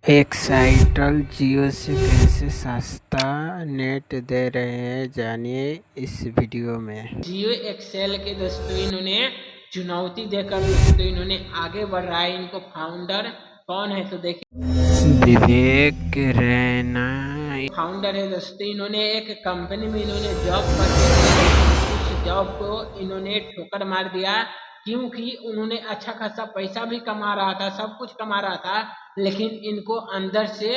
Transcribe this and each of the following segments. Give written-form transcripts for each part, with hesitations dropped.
एक्साइटल जियो से कैसे सस्ता नेट दे रहे हैं, जानिए इस वीडियो में। जियो एक्सेल के दोस्तों इन्होंने चुनौती देकर दोस्तों इन्होंने आगे बढ़ रहा है। इनको फाउंडर कौन है तो देखिए, विवेक रैना फाउंडर है दोस्तों। इन्होंने एक कंपनी में इन्होंने जॉब करते थे, उस जॉब को इन्होंने ठोकर मार दिया क्योंकि उन्होंने अच्छा खासा पैसा भी कमा रहा था, सब कुछ कमा रहा था, लेकिन इनको अंदर से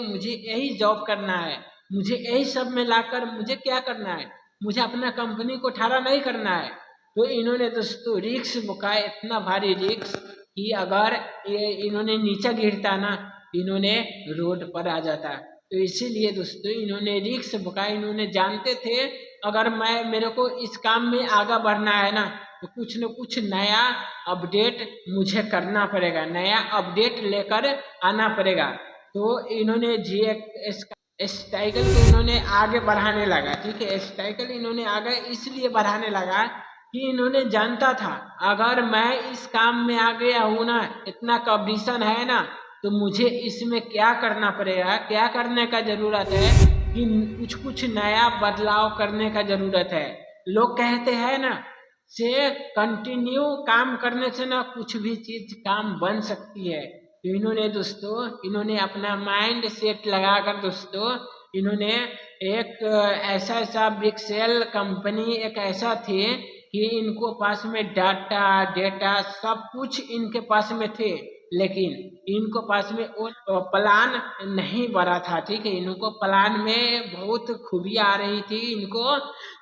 मुझे यही जॉब करना है, मुझे यही सब में लाकर मुझे क्या करना है, मुझे अपना कंपनी को ठाड़ा नहीं करना है। तो इन्होंने दोस्तों रिक्स बुकाया, इतना भारी रिक्स कि अगर ये इन्होंने नीचे गिरता ना, इन्होंने रोड पर आ जाता। तो इसीलिए दोस्तों इन्होंने रिक्स बुकाया। इन्होंने जानते थे अगर मेरे को इस काम में आगे बढ़ना है ना, तो कुछ न कुछ नया अपडेट मुझे करना पड़ेगा, नया अपडेट लेकर आना पड़ेगा। तो इन्होंने स्टाइकल को इन्होंने आगे बढ़ाने लगा। ठीक है, स्टाइकल इन्होंने आगे इसलिए बढ़ाने लगा कि इन्होंने जानता था अगर मैं इस काम में आ गया हूँ ना, इतना कंपटीशन है ना, तो मुझे इसमें क्या करना पड़ेगा, क्या करने का जरूरत है कि कुछ नया बदलाव करने का जरूरत है। लोग कहते हैं ना से कंटिन्यू काम करने से ना कुछ भी चीज काम बन सकती है। तो इन्होंने दोस्तों इन्होंने अपना माइंड सेट लगाकर दोस्तों इन्होंने एक ऐसा ब्रिक्सेल कंपनी एक ऐसा थे कि इनको पास में डाटा डेटा सब कुछ इनके पास में थे, लेकिन इनको पास में वो प्लान नहीं बना था। ठीक है, इनको प्लान में बहुत खूबियाँ आ रही थी, इनको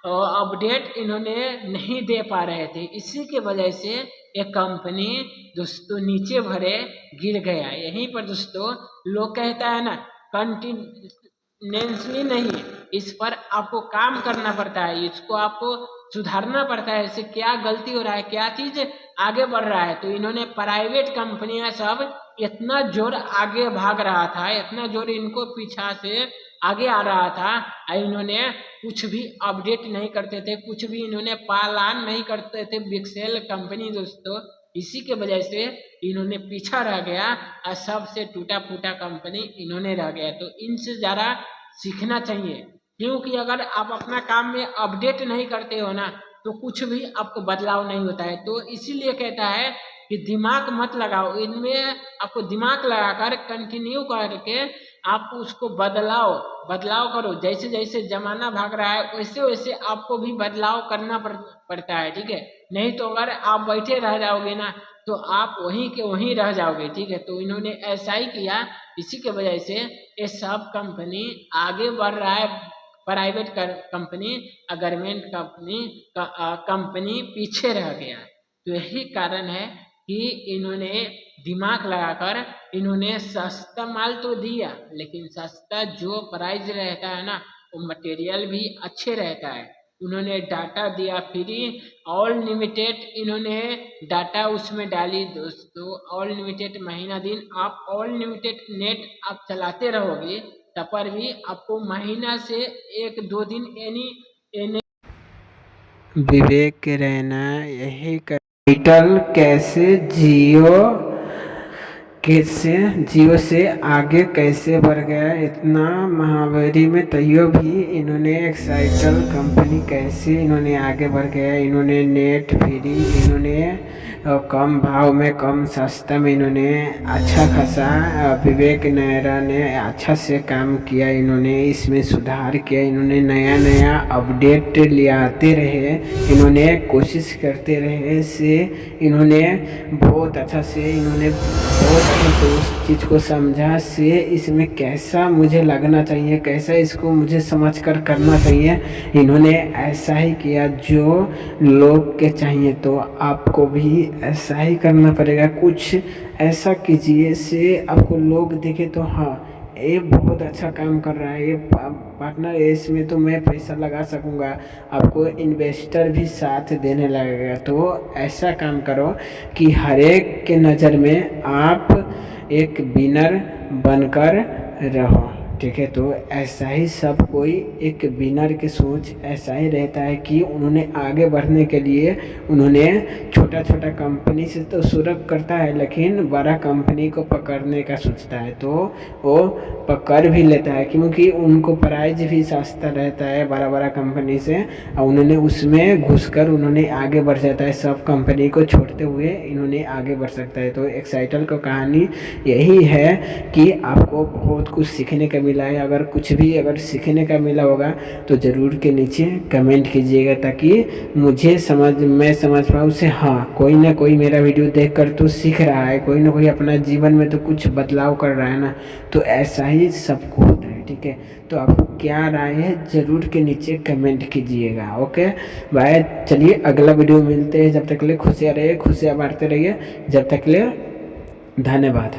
अपडेट इन्होंने नहीं दे पा रहे थे। इसी के वजह से एक कंपनी दोस्तों नीचे भरे गिर गया। यहीं पर दोस्तों लोग कहता है ना कंटिन्यूसली नहीं, इस पर आपको काम करना पड़ता है, इसको आपको सुधारना पड़ता है, इससे क्या गलती हो रहा है, क्या चीज आगे बढ़ रहा है। तो इन्होंने प्राइवेट कंपनियां सब इतना जोर आगे भाग रहा था, इतना जोर इनको पीछा से आगे आ रहा था, इन्होंने कुछ भी अपडेट नहीं करते थे, कुछ भी इन्होंने पालन नहीं करते थे बिक्सेल कंपनी दोस्तों। इसी के वजह से इन्होंने पीछा रह गया और सबसे टूटा फूटा कंपनी इन्होंने रह गया। तो इनसे ज़्यादा सीखना चाहिए, क्योंकि अगर आप अपना काम में अपडेट नहीं करते हो ना, तो कुछ भी आपको बदलाव नहीं होता है। तो इसीलिए कहता है कि दिमाग मत लगाओ, इनमें आपको दिमाग लगाकर कंटिन्यू करके आप उसको बदलाव करो। जैसे जैसे जमाना भाग रहा है वैसे वैसे आपको भी बदलाव करना पड़ता है। ठीक है, नहीं तो अगर आप बैठे रह जाओगे ना, तो आप वहीं के वहीं रह जाओगे। ठीक है, तो इन्होंने ऐसा ही किया, इसी के वजह से ये सब कंपनी आगे बढ़ रहा है। प्राइवेट कंपनी गवर्नमेंट कंपनी पीछे रह गया। तो यही कारण है कि इन्होंने दिमाग लगाकर इन्होंने सस्ता माल तो दिया, लेकिन सस्ता जो प्राइस रहता है ना, वो मटेरियल भी अच्छे रहता है। उन्होंने डाटा दिया फ्री, ऑल लिमिटेड इन्होंने डाटा उसमें डाली दोस्तों। ऑल लिमिटेड महीना दिन आप ऑल लिमिटेड नेट आप चलाते रहोगे, तब पर भी आपको महीना से 1-2 दिन एनी विवेक रैना यही एक्साइटल जियो से आगे कैसे बढ़ गया इतना महामारी में, तैयो भी इन्होंने एक्साइटल कंपनी कैसे इन्होंने आगे बढ़ गया। इन्होंने नेट फ्री, इन्होंने कम भाव में कम सस्ता में इन्होंने अच्छा खासा विवेक नैरा ने अच्छा से काम किया, इन्होंने इसमें सुधार किया, इन्होंने नया नया अपडेट ले आते रहे, इन्होंने कोशिश करते रहे से इन्होंने बहुत अच्छा से इन्होंने बहुत अच्छे से उस चीज़ को समझा से इसमें कैसा मुझे लगना चाहिए, कैसा इसको मुझे समझकर करना चाहिए। इन्होंने ऐसा ही किया जो लोग के चाहिए, तो आपको भी ऐसा ही करना पड़ेगा। कुछ ऐसा कीजिए से आपको लोग देखे तो हाँ ये बहुत अच्छा काम कर रहा है, ये पार्टनर है, इसमें तो मैं पैसा लगा सकूँगा, आपको इन्वेस्टर भी साथ देने लगेगा। तो ऐसा काम करो कि हर एक के नज़र में आप एक विनर बनकर रहो। ठीक है। तो ऐसा ही सब कोई एक विनर की सोच ऐसा ही रहता है कि उन्होंने आगे बढ़ने के लिए उन्होंने छोटा छोटा कंपनी से तो शुरू करता है, लेकिन बड़ा कंपनी को पकड़ने का सोचता है, तो वो पकड़ भी लेता है क्योंकि उनको प्राइज भी सस्ता रहता है बड़ा बड़ा कंपनी से, और उन्होंने उसमें घुसकर उन्होंने आगे बढ़ जाता है। सब कंपनी को छोड़ते हुए इन्होंने आगे बढ़ सकता है। तो एक्साइटल का कहानी यही है कि आपको बहुत कुछ सीखने का मिला है। अगर कुछ भी अगर सीखने का मिला होगा तो ज़रूर के नीचे कमेंट कीजिएगा, ताकि मैं समझ पाऊँ उसे, हाँ कोई ना कोई मेरा वीडियो देखकर तो सीख रहा है, कोई ना कोई अपना जीवन में तो कुछ बदलाव कर रहा है ना। तो ऐसा ही सबको होता है, ठीक है। तो आपको क्या राय है ज़रूर के नीचे कमेंट कीजिएगा। ओके बाय, चलिए अगला वीडियो मिलते हैं। जब तक के लिए खुशियाँ रहिए, खुशियाँ बांटते रहिए। जब तक के लिए धन्यवाद।